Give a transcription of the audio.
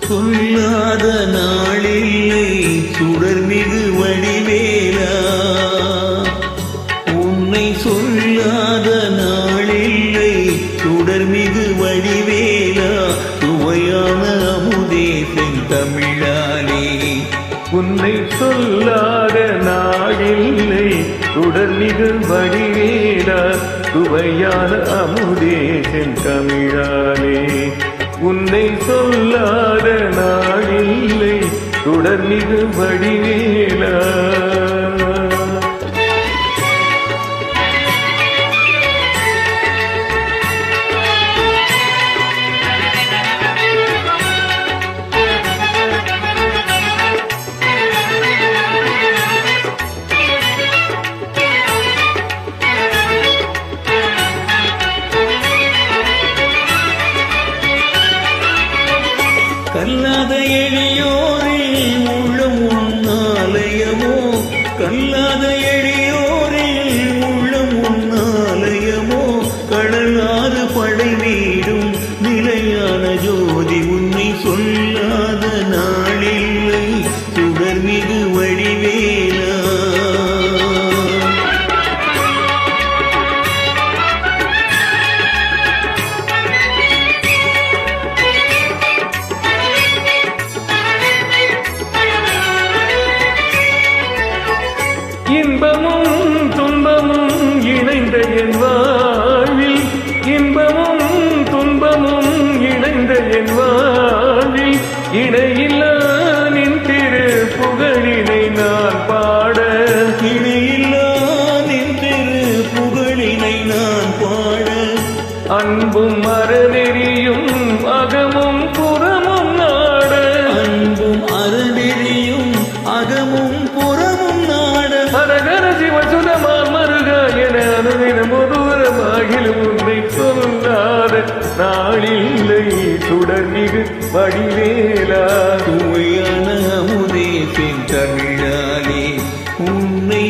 சொல்லாத நாளில்லை சுடர்மிகு வடிவேலா, உன்னை சொல்லாத நாளில்லை சுடர்மிகு வடிவேலா, சுவையான அமுதே செந்தமிழாலே. உன்னை சொல்லாத நாளில்லை சுடர்மிகு வடிவேலா, சுவையான அமுதே செந்தமிழாலே. உன்னை சொல்லாத நாளில்லை சுடர்மிகு வடிவேலா. கல்லாத எளியோரில் உள்ளம் உன்னாலயமோ, கல்லாத எளியோரில் உள்ளம் உன்னாலயமோ, கடலாறு படை வீடும் நிலையான ஜோதி, உன்னை சொல்லாத நாளில்லை சுடர்மிகு வடிவேலா. இன்பமும் துன்பமும் இணைந்த என் வாழ்வில், இன்பமும் துன்பமும் இணைந்த என் வாழ்வில், இணையில்லா நின் திரு புகழினை நான் பாட, இணையில்லா நின் திரு புகழினை நான் பாட, அன்பும் அறநெறியும் அகமும் புறமும் நாட, அன்பும் அறநெறியும் அகமும் புறமும் நாட, அரகர சிவசுதமான் மருகா என அனுதினம் ஒருவரமாகிலும் உன்னை சொல்லாத நாளில்லை சுடர்மிகு வடிவேலா. சுவையான அமுதே செந்தமிழாலே, உன்னை